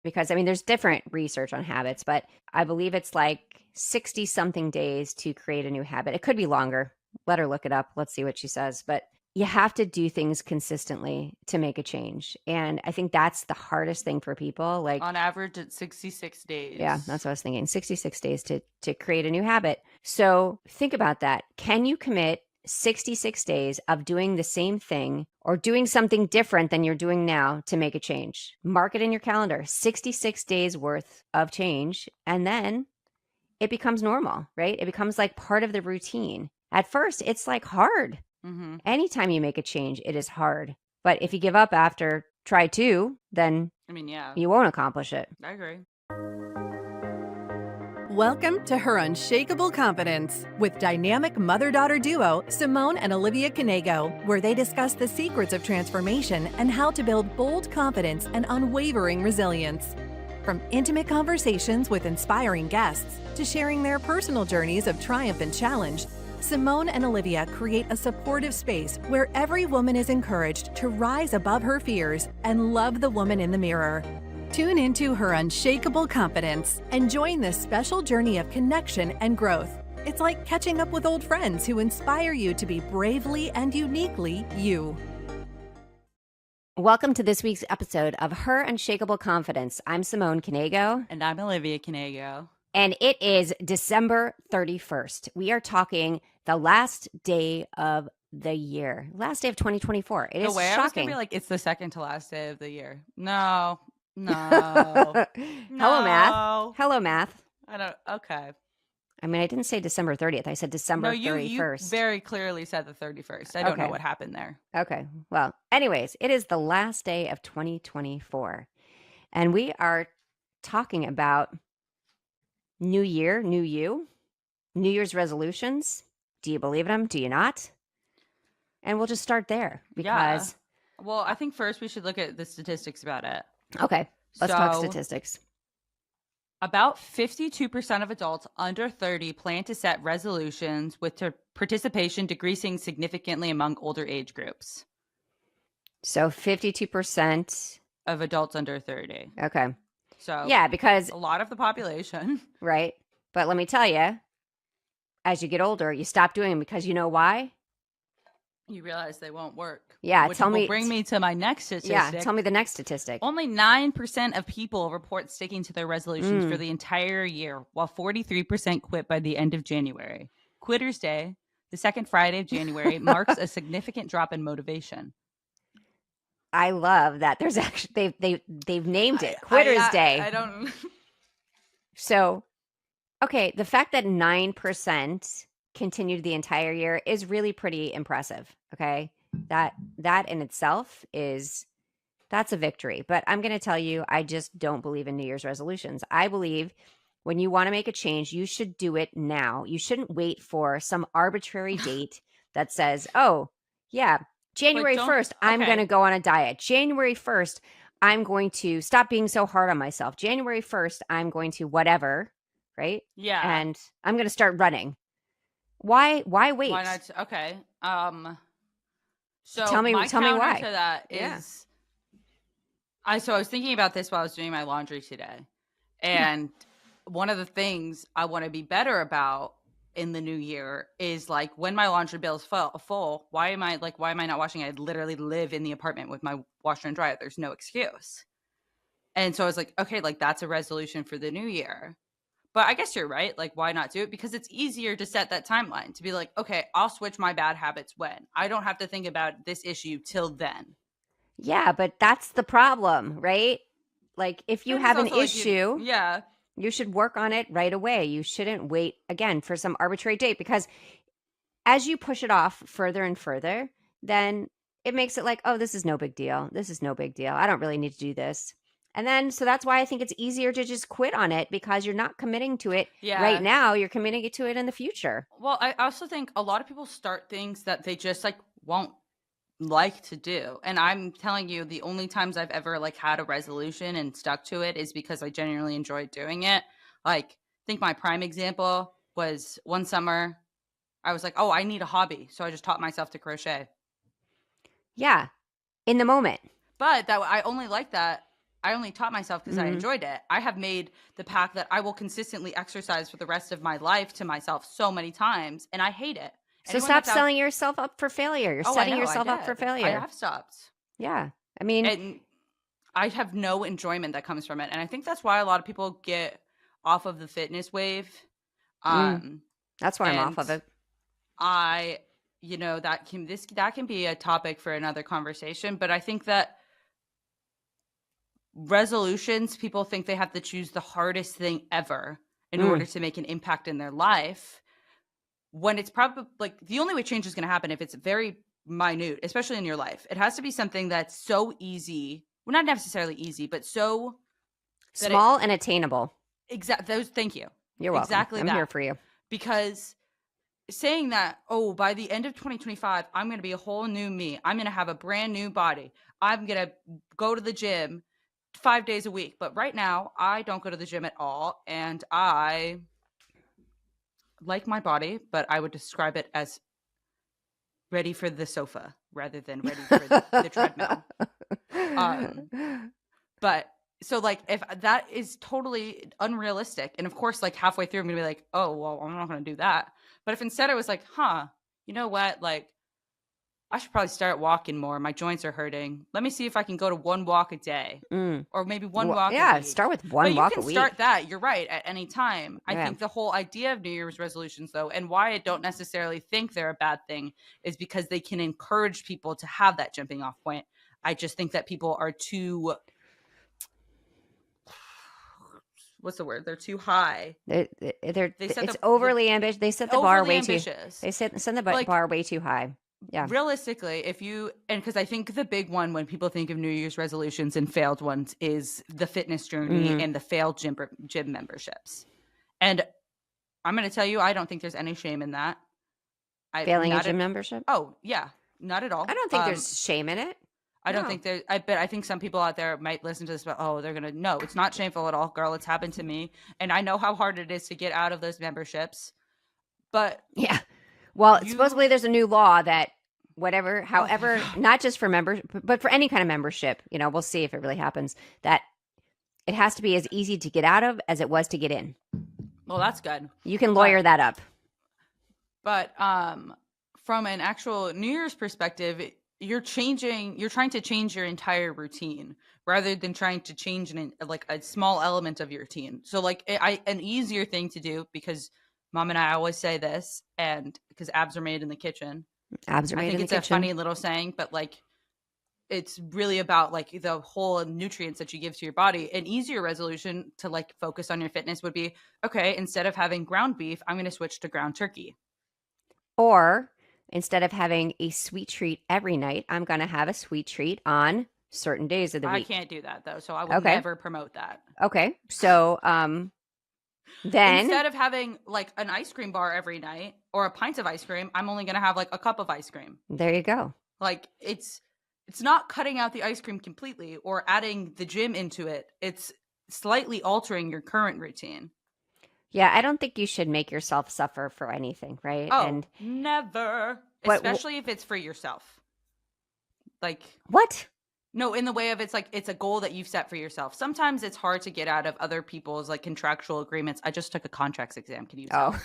because I mean, there's different research on habits, but I believe it's like 60 something days to create a new habit. It could be longer. Let her look it up. Let's see what she says. But you have to do things consistently to make a change. And I think that's the hardest thing for people. Like, On average, it's 66 yeah, that's days. what I was thinking. 66 days to create a new habit. So think about that. Can you commit 66 days of doing the same thing or doing something different than you're doing now to make a change? Mark it in your calendar. 66 days worth of change, and then it becomes normal, right? It becomes like part of the routine. At first, it's like hard. Mm-hmm. Anytime you make a change, it is hard. But if you give up after try two, then I mean, yeah, you won't accomplish it. I agree. Welcome to Her Unshakable Confidence with dynamic mother-daughter duo Simone and Olivia Canego, where they discuss the secrets of transformation and how to build bold confidence and unwavering resilience. From intimate conversations with inspiring guests to sharing their personal journeys of triumph and challenge, Simone and Olivia create a supportive space where every woman is encouraged to rise above her fears and love the woman in the mirror. Tune into Her Unshakable Confidence and join this special journey of connection and growth. It's like catching up with old friends who inspire you to be bravely and uniquely you. Welcome to this week's episode of Her Unshakable Confidence. I'm Simone Canego. And I'm Olivia Canego. And it is December 31st. We are talking the last day of the year, last day of 2024. It is The way I was shocking. gonna be like, it's the second to last day of the year. No. Hello, math. Hello, math. I don't. Okay. I mean, I didn't say December 30th. I said December No, 31st. you very clearly said the 31st. I don't know what happened there. Okay. Well, anyways, it is the last day of 2024. And we are talking about New Year, New You, New Year's resolutions. Do you believe in them? Do you not? And we'll just start there because. Yeah. Well, I think first we should look at the statistics about it. Okay. Let's talk statistics. About 52% of adults under 30 plan to set resolutions with participation decreasing significantly among older age groups. So 52% of adults under 30. Okay. So yeah, because a lot of the population. Right. But let me tell you, as you get older, you stop doing them because you know why? You realize they won't work. Yeah, which will bring me to my next statistic. Yeah, tell me the next statistic. Only 9% of people report sticking to their resolutions for the entire year, while 43% quit by the end of January. Quitter's Day, the second Friday of January, marks a significant drop in motivation. I love that. There's actually they've named it Quitter's Day. I don't. So, okay, the fact that 9% continued the entire year is really pretty impressive. Okay, that in itself that's a victory. But I'm going to tell you, I just don't believe in New Year's resolutions. I believe when you want to make a change, you should do it now. You shouldn't wait for some arbitrary date that says, "Oh, yeah, January 1st, I'm going to go on a diet. January 1st, I'm going to stop being so hard on myself. January 1st, I'm going to whatever." Right? Yeah. And I'm going to start running. Why wait? Why not? Okay. So tell me why. To that is, I was thinking about this while I was doing my laundry today, and one of the things I want to be better about in the new year is like when my laundry bill is full. Why am I not washing? I literally live in the apartment with my washer and dryer. There's no excuse. And so I was like, okay, like that's a resolution for the new year. But I guess you're right. Like, why not do it? Because it's easier to set that timeline to be like, okay, I'll switch my bad habits when. I don't have to think about this issue till then. Yeah, but that's the problem, right? Like, if you have an issue, you should work on it right away. You shouldn't wait, again, for some arbitrary date. Because as you push it off further and further, then it makes it like, oh, this is no big deal. This is no big deal. I don't really need to do this. And then, so that's why I think it's easier to just quit on it because you're not committing to it right now. You're committing to it in the future. Well, I also think a lot of people start things that they just like won't like to do. And I'm telling you, the only times I've ever like had a resolution and stuck to it is because I genuinely enjoyed doing it. Like, I think my prime example was one summer, I was like, oh, I need a hobby. So I just taught myself to crochet. Yeah. In the moment. But that I only like that I only taught myself because I enjoyed it. I have made the pact that I will consistently exercise for the rest of my life to myself so many times, and I hate it. So Anyone stop that's out, selling yourself up for failure. You're oh, I setting know, I yourself up for did. I failure. have stopped. Yeah. I mean, And I have no enjoyment that comes from it. And I think that's why a lot of people get off of the fitness wave. that's why I'm off of and it. that can be a topic for another conversation, but I think that resolutions, people think they have to choose the hardest thing ever in order to make an impact in their life, when it's probably like the only way change is going to happen if it's very minute, especially in your life. It has to be something that's so easy, well, not necessarily easy, but so Small and attainable. Thank you. You're welcome. Exactly. I'm here for you. Because saying that, oh, by the end of 2025, I'm going to be a whole new me. I'm going to have a brand new body. I'm going to go to the gym 5 days a week. But right now, I don't go to the gym at all. And I like my body, but I would describe it as ready for the sofa rather than ready for the treadmill. But so like, if that is totally unrealistic, and of course, like halfway through, I'm going to be like, oh, well, I'm not going to do that. But if instead I was like, you know what? Like, I should probably start walking more. My joints are hurting. Let me see if I can go to one walk a day, or maybe one walk. Yeah, a week. start with one walk a week. You can start that. You're right, at any time. Yeah. I think the whole idea of New Year's resolutions, though, and why I don't necessarily think they're a bad thing, is because they can encourage people to have that jumping off point. I just think that people are too. What's the word? They're too high. It's overly ambitious. They set the bar way ambitious. They set the bar way too high. Yeah. Realistically, because I think the big one when people think of New Year's resolutions and failed ones is the fitness journey and the failed gym memberships. And I'm going to tell you, I don't think there's any shame in that. Failing a gym membership? Oh, yeah. Not at all. I don't think there's shame in it. I don't think there. I think some people out there might listen to this, but they're gonna. No, it's not shameful at all, girl. It's happened to me, and I know how hard it is to get out of those memberships. But yeah, well, supposedly there's a new law that however, not just for members, but for any kind of membership, we'll see if it really happens. That it has to be as easy to get out of as it was to get in. Well, that's good. You can lawyer that up. But from an actual New Year's perspective, you're trying to change your entire routine rather than trying to change a small element of your routine. So like an easier thing to do, because Mom and I always say this, and because abs are made in the kitchen. Abs are made in the kitchen. I think it's a funny little saying, but like it's really about like the whole nutrients that you give to your body. An easier resolution to like focus on your fitness would be, okay, instead of having ground beef, I'm going to switch to ground turkey. Or instead of having a sweet treat every night, I'm going to have a sweet treat on certain days of the week. I can't do that, though, so I will never promote that. Okay. So then instead of having like an ice cream bar every night or a pint of ice cream, I'm only going to have like a cup of ice cream. There you go. Like it's not cutting out the ice cream completely or adding the gym into it. It's slightly altering your current routine. Yeah, I don't think you should make yourself suffer for anything, right? Oh, never. Especially if it's for yourself. Like what? No, in the way of it's a goal that you've set for yourself. Sometimes it's hard to get out of other people's like contractual agreements. I just took a contracts exam. Can you tell?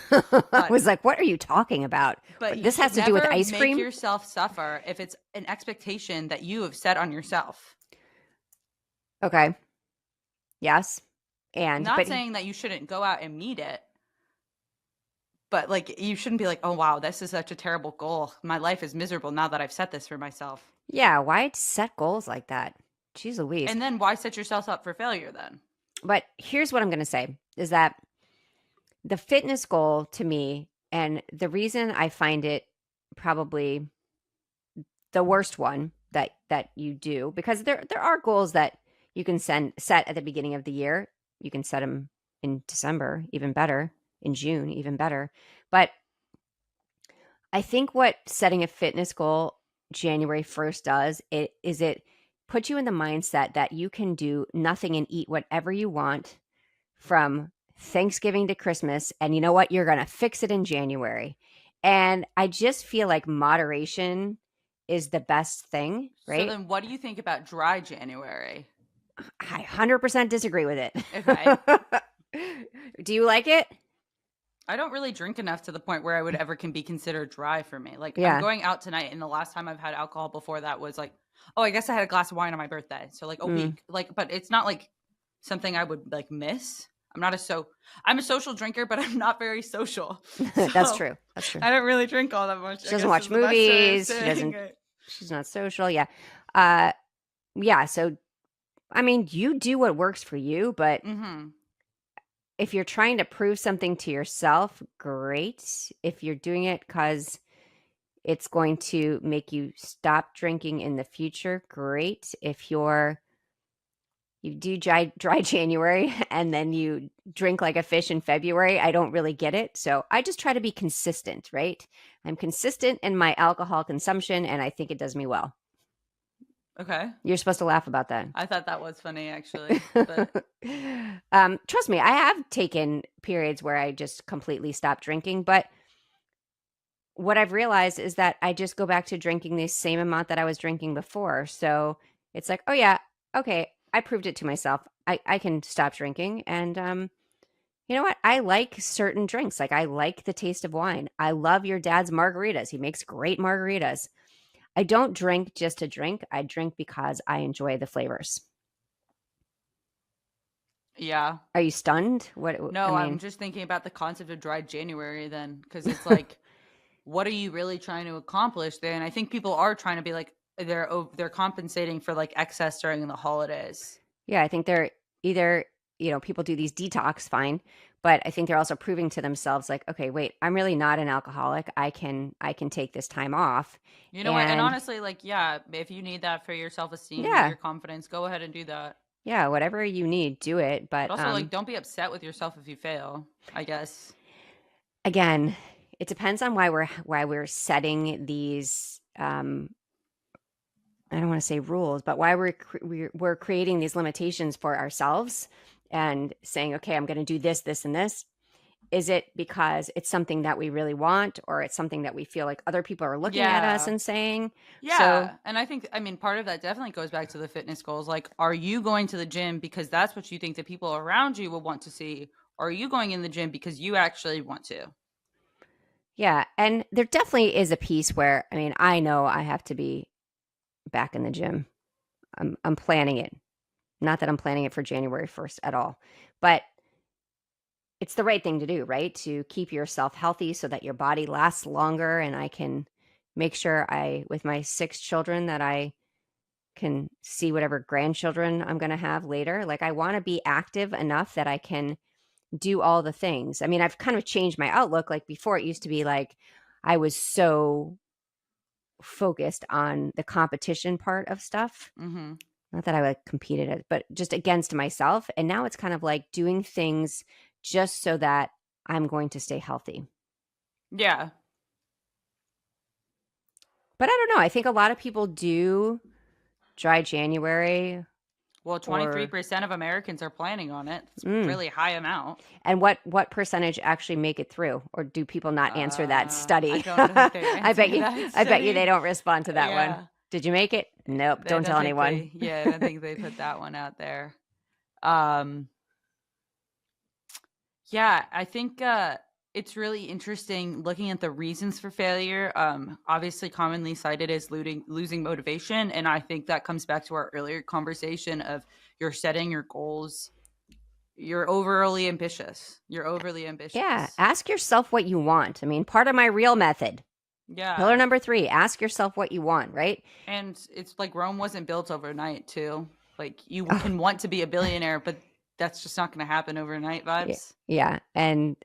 I was like, what are you talking about? But this has to do with ice cream? Make yourself suffer if it's an expectation that you have set on yourself. Okay. Yes. Not saying that you shouldn't go out and meet it, but like you shouldn't be like, oh wow, this is such a terrible goal. My life is miserable now that I've set this for myself. Yeah, why set goals like that? Jeez Louise. And then why set yourself up for failure then? But here's what I'm going to say is that the fitness goal to me, and the reason I find it probably the worst one that you do, because there are goals that you can set at the beginning of the year. You can set them in December, even better, in June, even better. But I think what setting a fitness goal January 1st does, it puts you in the mindset that you can do nothing and eat whatever you want from Thanksgiving to Christmas. And you know what? You're going to fix it in January. And I just feel like moderation is the best thing, right? So then what do you think about dry January? I 100% disagree with it. Okay. Do you like it? I don't really drink enough to the point where I would ever can be considered dry for me. Like I'm Yeah. going out tonight, and the last time I've had alcohol before that was like, oh, I guess I had a glass of wine on my birthday. So like a week. Like, but it's not like something I would like miss. I'm a social drinker, but I'm not very social. That's So true. That's true. I don't really drink all that much. She doesn't watch movies. She's not social. Yeah. Yeah. So, I mean, you do what works for you, but Mm-hmm. if you're trying to prove something to yourself, great. If you're doing it because it's going to make you stop drinking in the future, great. If you do dry January and then you drink like a fish in February, I don't really get it. So I just try to be consistent, right? I'm consistent in my alcohol consumption, and I think it does me well. Okay. You're supposed to laugh about that. I thought that was funny, actually. But Trust me, I have taken periods where I just completely stopped drinking, but what I've realized is that I just go back to drinking the same amount that I was drinking before. So it's like, oh yeah, okay, I proved it to myself. I can stop drinking. And you know what? I like certain drinks. Like I like the taste of wine. I love your dad's margaritas. He makes great margaritas. I don't drink just to drink. I drink because I enjoy the flavors. yeah. Are you stunned? What? No, I I'm mean, just thinking about the concept of dry January then, because it's like, what are you really trying to accomplish there? And I think people are trying to be like they're compensating for like excess during the holidays. yeah, I think they're either, people do these detox, fine, but I think they're also proving to themselves like, okay, wait, I'm really not an alcoholic. I can take this time off. You know what? And And honestly, like, yeah, if you need that for your self-esteem or yeah, your confidence, go ahead and do that. yeah, whatever you need, do it. But But also, like, don't be upset with yourself if you fail, I guess. again, it depends on why we're setting these I don't want to say rules, but why we're creating these limitations for ourselves and saying, okay, I'm going to do this, this, and this. Is it because it's something that we really want, or it's something that we feel like other people are looking at us Yeah. and saying? So Yeah. And I mean, part of that definitely goes back to the fitness goals. Like, are you going to the gym because that's what you think the people around you will want to see? Or are you going in the gym because you actually want to? yeah, and there definitely is a piece where, I mean, I know I have to be back in the gym. I'm planning it. Not that I'm planning it for January 1st at all, but it's the right thing to do, right? To keep yourself healthy so that your body lasts longer, and I can make sure with my 6 children, that I can see whatever grandchildren I'm going to have later. Like I want to be active enough that I can do all the things. I mean, I've kind of changed my outlook. Like before, it used to be like I was so focused on the competition part of stuff. Mm-hmm. Not that I like competed at, but just against myself. And now it's kind of like doing things just so that I'm going to stay healthy. Yeah. But I don't know. I think a lot of people do dry January. Well, 23% of Americans are planning on it. It's a really high amount. And what percentage actually make it through, or do people not answer that study? I don't know if they I bet you. answer that I bet you study. they don't respond to that Yeah. one. Did you make it? Nope. I Don't tell think anyone. I don't think they put that one out there. Yeah, I think it's really interesting looking at the reasons for failure. Obviously, commonly cited as losing motivation, and I think that comes back to our earlier conversation of you're setting your goals. You're overly ambitious. Yeah. Ask yourself what you want. I mean, part of my real method. Yeah. Pillar number 3, ask yourself what you want, right? And it's like Rome wasn't built overnight, too. Like you can want to be a billionaire, but that's just not going to happen overnight vibes. Yeah. And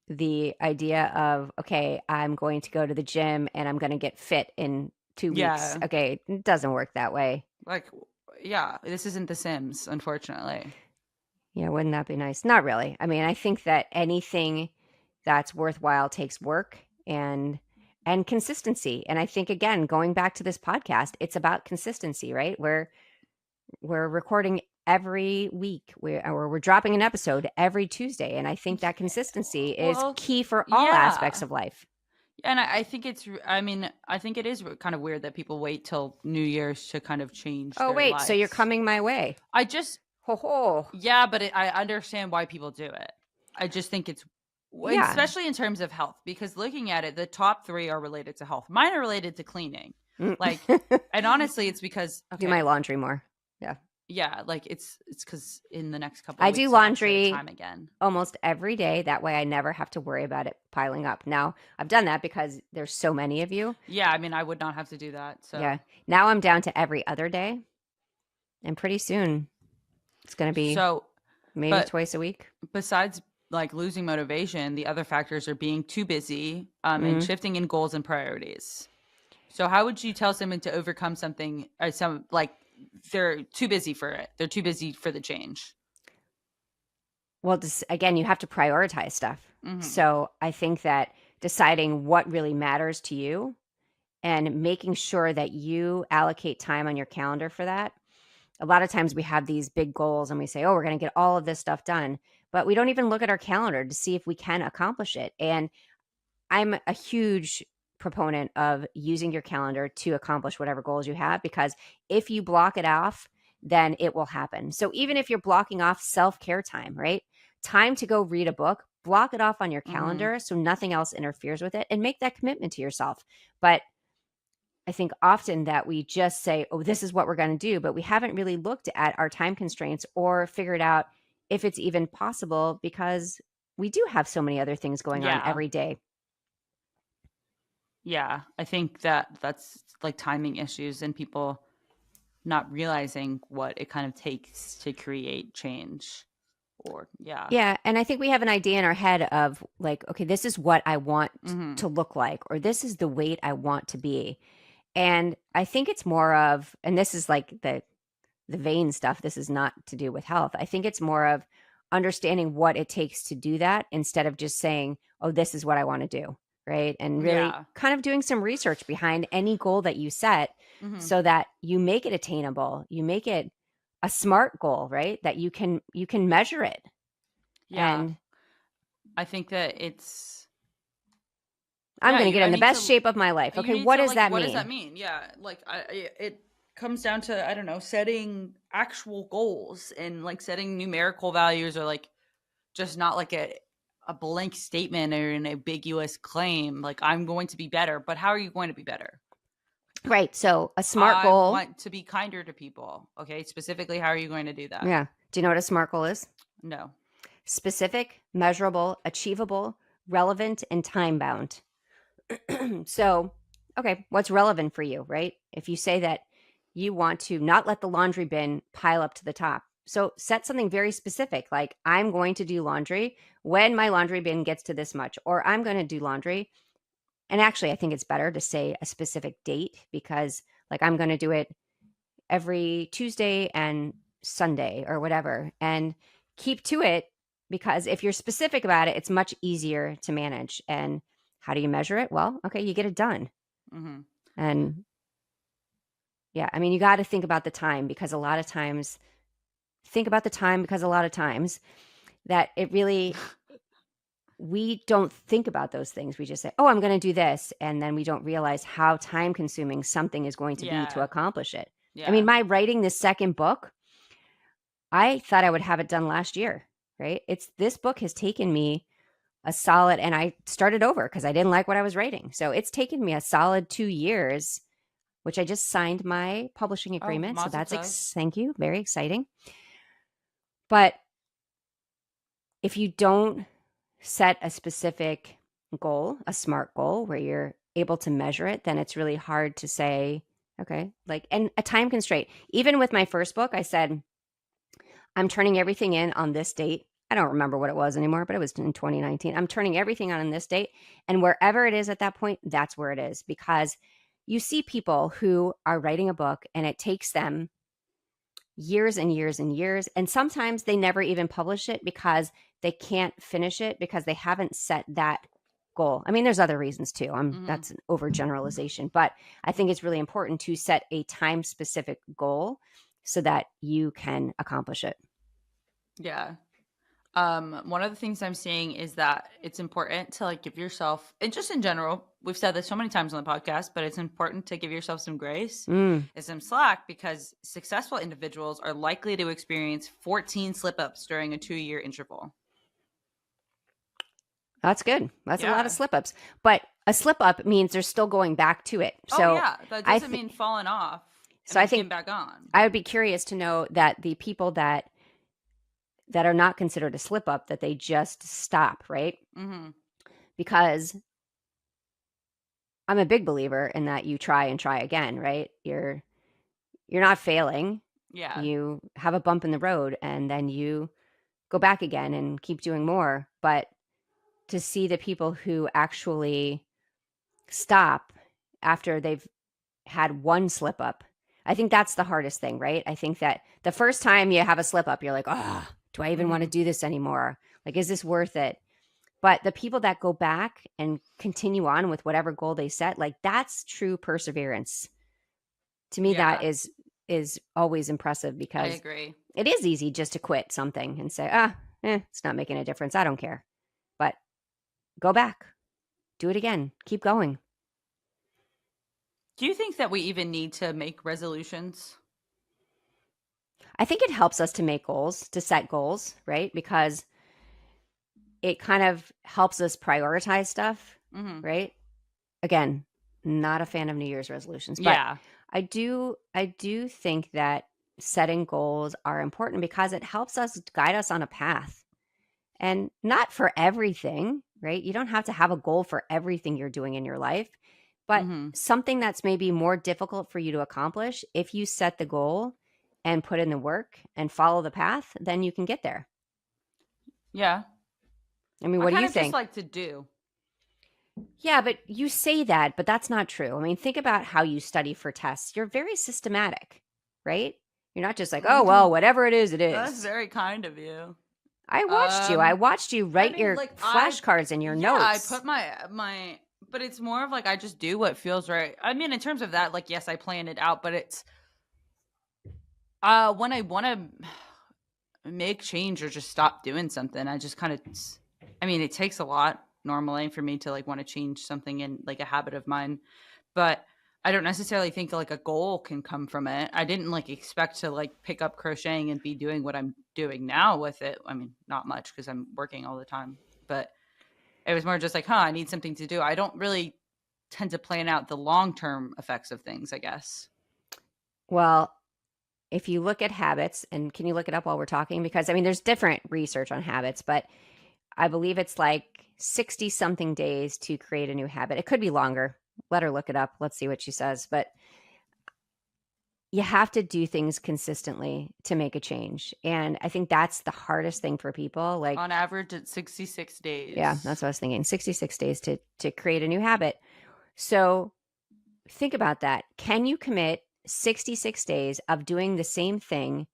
the idea of, okay, I'm going to go to the gym and I'm going to get fit in 2 weeks. Yeah. Okay. It doesn't work that way. Like, yeah, this isn't The Sims, unfortunately. Yeah. Wouldn't that be nice? Not really. I mean, I think that anything that's worthwhile takes work and consistency. And I think, again, going back to this podcast, it's about consistency, right? We're recording every week. We're dropping an episode every Tuesday. And I think that consistency is Well, key for all yeah. aspects of life. And I think I mean, I think it is kind of weird that people wait till New Year's to kind of change Oh, their wait, so you're lives. coming my way. I just, Ho ho. yeah, but I understand why people do it. I just think it's, Yeah. especially in terms of health, because looking at it, the top 3 are related to health. Mine are related to cleaning. Like, and honestly, it's because, do my laundry more. Yeah. yeah, like it's because in the next couple I of weeks, do I'll have to laundry time again. almost every day. That way I never have to worry about it piling up. Now, I've done that because there's so many of you. Yeah, I mean, I would not have to do that. So Yeah. Now I'm down to every other day. And pretty soon it's going to be so maybe but twice a week. besides like losing motivation, the other factors are being too busy and shifting in goals and priorities. So how would you tell someone to overcome something or like they're too busy for it? They're too busy for the change. Well, again, you have to prioritize stuff. Mhm. So I think that deciding what really matters to you and making sure that you allocate time on your calendar for that. A lot of times we have these big goals and we say, oh, we're going to get all of this stuff done. But we don't even look at our calendar to see if we can accomplish it. And I'm a huge proponent of using your calendar to accomplish whatever goals you have, because if you block it off, then it will happen. So even if you're blocking off self-care time, right? Time to go read a book, block it off on your calendar so nothing else interferes with it, and make that commitment to yourself. But I think often that we just say, oh, this is what we're going to do, but we haven't really looked at our time constraints or figured out if it's even possible, because we do have so many other things going on Yeah. every day. Yeah, I think that's like timing issues and people not realizing what it kind of takes to create change. Or Yeah, and I think we have an idea in our head of like, okay, this is what I want to look like, or this is the weight I want to be. And I think it's more of, and this is like the vain stuff, this is not to do with health. I think it's more of understanding what it takes to do that instead of just saying, oh, this is what I want to do, right? And really kind of doing some research behind any goal that you set so that you make it attainable, you make it a SMART goal, right? That you can measure it. Yeah. And I think that it's I'm going to get in the best shape of my life. Okay, what does that mean? What does that mean? Yeah, like it comes down to, I don't know, setting actual goals and like setting numerical values, or like just not like a blank statement or an ambiguous claim like I'm going to be better. But how are you going to be better? Right. So a SMART goal. I want to be kinder to people. Okay. Specifically, how are you going to do that? Yeah. Do you know what a SMART goal is? No. Specific, measurable, achievable, relevant, and time bound. So, okay, what's relevant for you, right? If you say that you want to not let the laundry bin pile up to the top, so set something very specific, like I'm going to do laundry when my laundry bin gets to this much, or I'm going to do laundry. And actually, I think it's better to say a specific date, because like I'm going to do it every Tuesday and Sunday or whatever, and keep to it, because if you're specific about it, it's much easier to manage. And how do you measure it? Well, okay, you get it done. And yeah, I mean, you got to think about the time, because a lot of times that it really, we don't think about those things. We just say, oh, I'm going to do this. And then we don't realize how time consuming something is going to be to accomplish it. Yeah. I mean, my writing this second book, I thought I would have it done last year, right? This book has taken me a solid, and I started over because I didn't like what I was writing. So it's taken me a solid 2 years, which I just signed my publishing agreement. So that's, thank you. Very exciting. But if you don't set a specific goal, a SMART goal where you're able to measure it, then it's really hard to say, okay, like, and a time constraint. Even with my first book, I said, I'm turning everything in on this date. I don't remember what it was anymore, but it was in 2019. I'm turning everything on this date. And wherever it is at that point, that's where it is. Because you see people who are writing a book and it takes them years and years and years. And sometimes they never even publish it because they can't finish it because they haven't set that goal. I mean, there's other reasons too. That's an overgeneralization, but I think it's really important to set a time specific goal so that you can accomplish it. Yeah. One of the things I'm seeing is that it's important to like give yourself, and just in general, we've said this so many times on the podcast, but it's important to give yourself some grace Mm, and some slack because successful individuals are likely to experience 14 slip ups during a 2-year interval. that's good. That's a lot Yeah. of slip ups. But a slip up means they're still going back to it. Oh, So yeah. That I doesn't thi- mean falling off. so I It means think getting back on. I would be curious to know that the people that are not considered a slip up, that they just stop, right? Mm-hmm. Because I'm a big believer in that you try and try again, right? You're not failing. Yeah. You have a bump in the road and then you go back again and keep doing more. But to see the people who actually stop after they've had one slip up, I think that's the hardest thing, right? I think that the first time you have a slip up, you're like, oh, do I even want to do this anymore? Like, is this worth it? But the people that go back and continue on with whatever goal they set, like that's true perseverance. To me, that Yeah. is always impressive I because agree. it is easy just to quit something and say, it's not making a difference. I don't care. But go back, do it again, keep going. Do you think that we even need to make resolutions? I think it helps us to make goals, to set goals, right? Because it kind of helps us prioritize stuff, Mm-hmm. right? Again, not a fan of New Year's resolutions, but Yeah. I do think that setting goals are important because it helps us guide us on a path. And not for everything, right? You don't have to have a goal for everything you're doing in your life, but Mm-hmm. something that's maybe more difficult for you to accomplish, if you set the goal and put in the work and follow the path, then you can get there. Yeah. I mean, I what do kind you of just think? like to do. Yeah, but you say that, but that's not true. I mean, think about how you study for tests. You're very systematic, right? You're not just like, oh, well, whatever it is, it That's is. very kind of you. I watched you. I watched you write mean, your like, flashcards and your Yeah, I notes. put my but it's more of like I just do what feels right. I mean, in terms of that, like yes, I plan it out, but it's when I want to make change or just stop doing something, I just kind of I mean, it takes a lot normally for me to like want to change something in like a habit of mine, but I don't necessarily think like a goal can come from it. I didn't like expect to like pick up crocheting and be doing what I'm doing now with it. I mean, not much because I'm working all the time, but it was more just like, I need something to do. I don't really tend to plan out the long-term effects of things, I guess. Well, if you look at habits, and can you look it up while we're talking? Because I mean, there's different research on habits, but I believe it's like 60 something days to create a new habit. It could be longer. Let her look it up. Let's see what she says. But you have to do things consistently to make a change. And I think that's the hardest thing for people. Like, On average, it's 66 days. yeah, that's what I was thinking. 66 days to create a new habit. So think about that. Can you commit 66 days of doing the same thing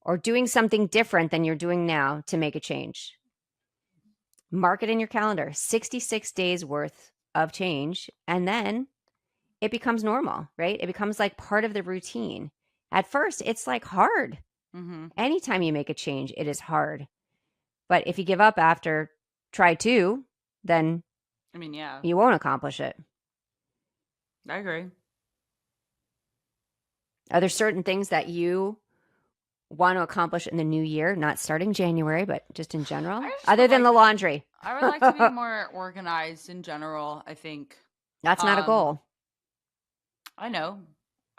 or doing something different than you're doing now to make a change? Mark it in your calendar, 66 days worth of change. And then it becomes normal, right? It becomes like part of the routine. At first, it's like hard. Mm-hmm. Anytime you make a change, it is hard. But if you give up after try 2, then I mean, yeah, you won't accomplish it. I agree. Are there certain things that you want to accomplish in the new year, not starting January, but just in general, I just other would than like- the laundry? I would like to be more organized in general, I think. That's not a goal. I know.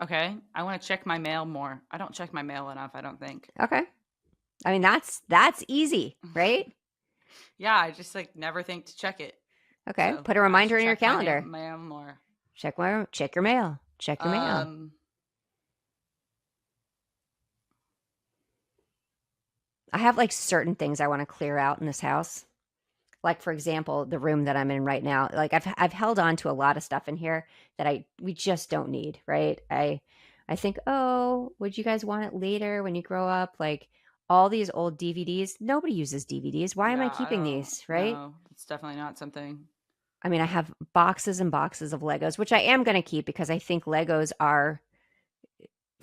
Okay. I want to check my mail more. I don't check my mail enough, I don't think. Okay. I mean, that's easy, right? Yeah, I just like never think to check it. Okay. So Put a I reminder should in your check my calendar. mail more. Check your mail. Check your mail. I have like certain things I want to clear out in this house. Like, for example, the room that I'm in right now. Like I've held on to a lot of stuff in here that we just don't need, right? I think, oh, would you guys want it later when you grow up? Like all these old DVDs. Nobody uses DVDs. Why am I Yeah, keeping these, right? No, it's definitely not something. I mean, I have boxes and boxes of Legos, which I am going to keep because I think Legos are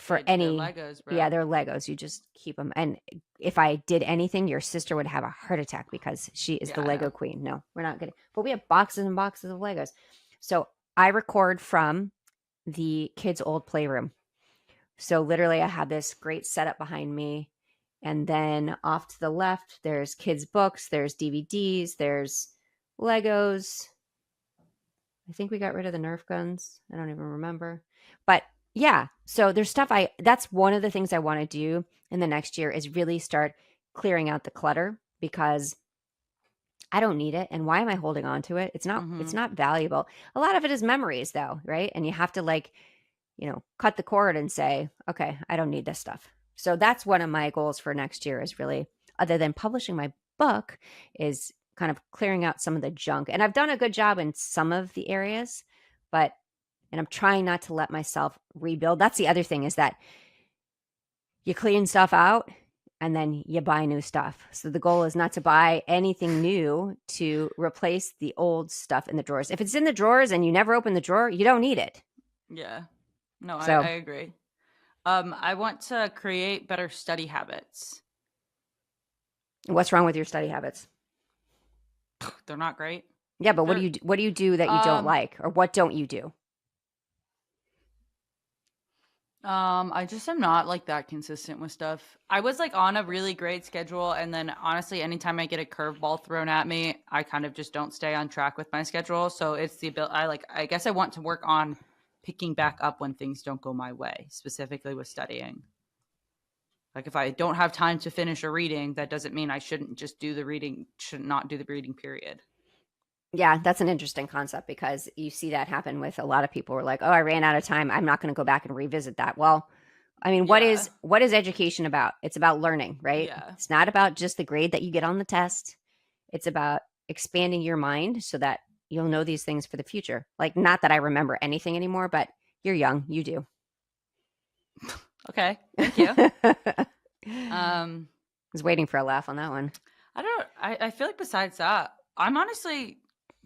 for They're any Legos, bro. yeah, they're Legos. You just keep them. And if I did anything, your sister would have a heart attack because she is the Yeah, I Lego know. queen. No, we're not gonna. But we have boxes and boxes of Legos. So I record from the kids' old playroom. So literally, I have this great setup behind me, and then off to the left, there's kids' books, there's DVDs, there's Legos. I think we got rid of the Nerf guns. I don't even remember. But yeah, so there's stuff that's one of the things I want to do in the next year is really start clearing out the clutter because I don't need it and why am I holding on to it? It's Mhm. not valuable. A lot of it is memories though, right? And you have to like, cut the cord and say, okay, I don't need this stuff. So that's one of my goals for next year is really other than publishing my book is kind of clearing out some of the junk. And I've done a good job in some of the areas, but and I'm trying not to let myself rebuild. That's the other thing is that you clean stuff out and then you buy new stuff. So the goal is not to buy anything new to replace the old stuff in the drawers. If it's in the drawers and you never open the drawer, you don't need it. Yeah. No, I So agree. I want to create better study habits. what's wrong with your study habits? They're not great. Yeah, but They're, what do you do that you don't like, or what don't you do? I just am not like that consistent with stuff. I was like on a really great schedule, and then honestly, anytime I get a curveball thrown at me, I kind of just don't stay on track with my schedule. So it's the ability. I guess I want to work on picking back up when things don't go my way, specifically with studying. Like if I don't have time to finish a reading, that doesn't mean I shouldn't just do the reading. Should not do the reading. Period. Yeah, that's an interesting concept because you see that happen with a lot of people who are like, "Oh, I ran out of time. I'm not going to go back and revisit that." Well, I mean, Yeah. what is education about? It's about learning, right? Yeah. It's not about just the grade that you get on the test. It's about expanding your mind so that you'll know these things for the future. Like not that I remember anything anymore, but you're young, you do. Okay. Thank you. I was waiting for a laugh on that one. I feel like besides that, I'm honestly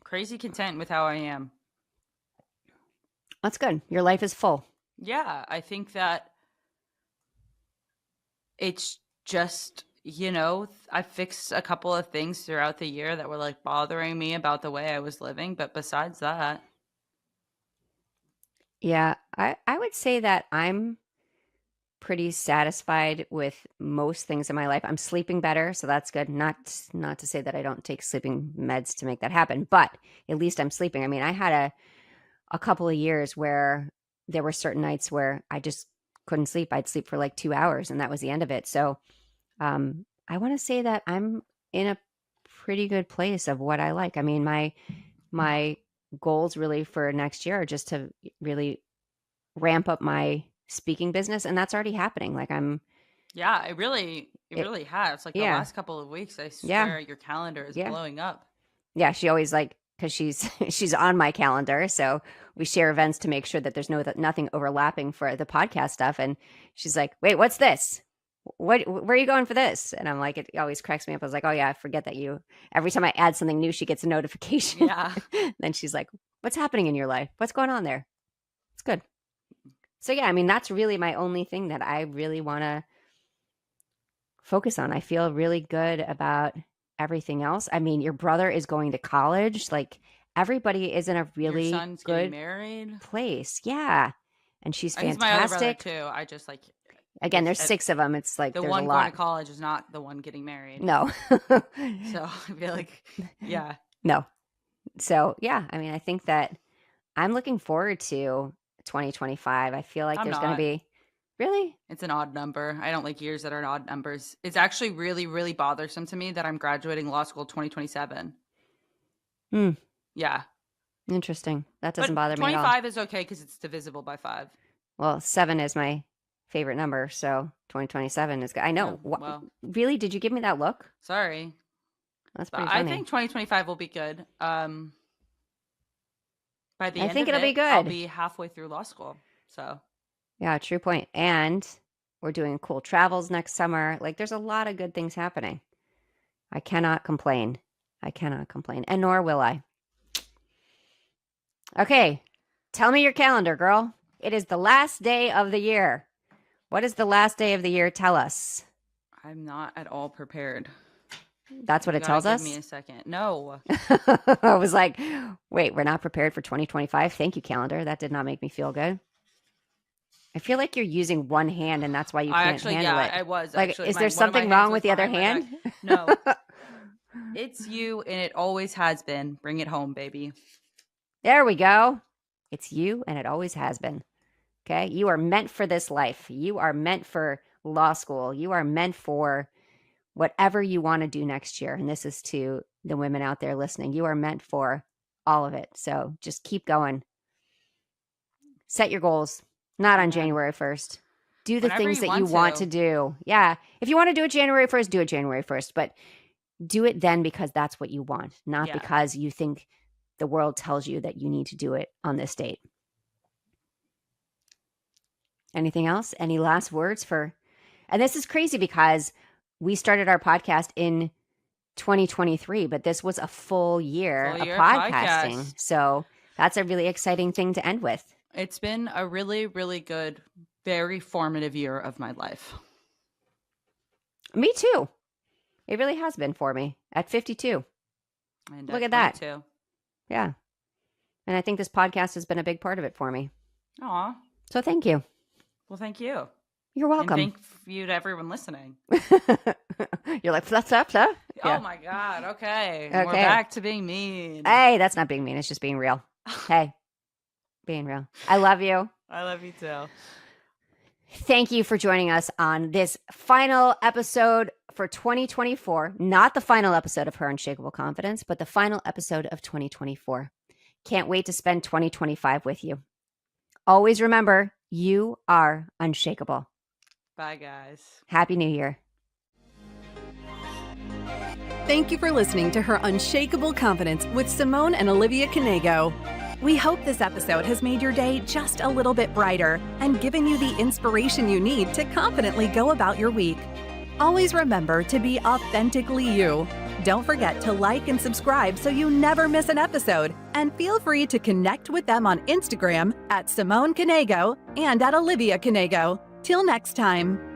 crazy content with how I am. That's good. Your life is full. Yeah, I think that it's just, I fixed a couple of things throughout the year that were like bothering me about the way I was living. But besides that, Yeah, I would say that I'm pretty satisfied with most things in my life. I'm sleeping better, so that's good. Not to say that I don't take sleeping meds to make that happen, but at least I'm sleeping. I mean, I had a couple of years where there were certain nights where I just couldn't sleep. I'd sleep for like 2 hours and that was the end of it. So, I want to say that I'm in a pretty good place of what I like. I mean, my goals really for next year are just to really ramp up my speaking business and that's already happening. Like yeah, it really it, has. Like the yeah, last couple of weeks, I yeah, swear your calendar is yeah. blowing up. Yeah, she always like because she's she's on my calendar, so we share events to make sure that there's nothing overlapping for the podcast stuff. And she's like, "Wait, what's this? Where are you going for this?" And I'm like, it always cracks me up. I was like, "Oh yeah, I forget that you." Every time I add something new, she gets a notification. Yeah. Then she's like, "What's happening in your life? What's going on there?" It's good. So yeah, I mean, that's really my only thing that I really want to focus on. I feel really good about everything else. I mean, your brother is going to college. Like everybody is in a Your really son's getting good married. place. Yeah. And she's He's my other brother fantastic. too. I just like Again, there's 6 of them. It's like the there's a one going lot. to college is not the one getting married. No. So I feel like, yeah. No. So, yeah, I mean, I think that I'm looking forward to 2025. I feel like I'm there's going to not. be really. It's an odd number. I don't like years that are odd numbers. It's actually really, really bothersome to me that I'm graduating law school 2027. Yeah. Interesting. That doesn't But bother me at all. 25 is okay because it's divisible by 5. Well, 7 is my favorite number, so 2027 is good. I know. Oh, well. Really? Did you give me that look? Sorry. That's But pretty I funny. think 2025 will be good. By the end think of it'll be it, good. I'll be halfway through law school. So Yeah, true point. And we're doing cool travels next summer. Like there's a lot of good things happening. I cannot complain. I cannot complain. And nor will I. Okay. Tell me your calendar, girl. It is the last day of the year. What does the last day of the year tell us? I'm not at all prepared. That's what You it gotta tells give us? me a second. No. I was like, wait, we're not prepared for 2025. Thank you, calendar. That did not make me feel good. I feel like you're using one hand and that's why you I can't actually, handle yeah, it. I was Like, actually. is My, there one of my something hands wrong was with the other behind my hand? back. No, it's you, and it always has been. Bring it home, baby. There we go. It's you and it always has been. Okay. You are meant for this life. You are meant for law school. You are meant for whatever you want to do next year. And this is to the women out there listening. You are meant for all of it. So just keep going. Set your goals, not on Amen. January 1st. Do the Whenever things you that you want want to. to do. Yeah. If you want to do it January 1st, do it January 1st. But do it then because that's what you want, not Yeah. because you think the world tells you that you need to do it on this date. Anything else? Any last words for? And this is crazy because we started our podcast in 2023, but this was a full year Full of year of podcasting. podcast. So that's a really exciting thing to end with. It's been a really, really good, very formative year of my life. Me too. It really has been for me at 52. And Look at that. 22. Yeah. And I think this podcast has been a big part of it for me. Aw. So thank you. Well, thank you. You're And welcome. thank you to everyone listening. You're like, fluff, fluff, fluff. Yeah. Oh my God. Okay. We're Okay. back to being mean. Hey, that's not being mean. It's just being real. Hey, being real. I love you. I love you too. Thank you for joining us on this final episode for 2024. Not the final episode of Her Unshakable Confidence, but the final episode of 2024. Can't wait to spend 2025 with you. Always remember, you are unshakable. Bye, guys. Happy New Year. Thank you for listening to Her Unshakable Confidence with Simone and Olivia Canego. We hope this episode has made your day just a little bit brighter and given you the inspiration you need to confidently go about your week. Always remember to be authentically you. Don't forget to like and subscribe so you never miss an episode. And feel free to connect with them on Instagram at Simone Canego and at Olivia Canego. Till next time.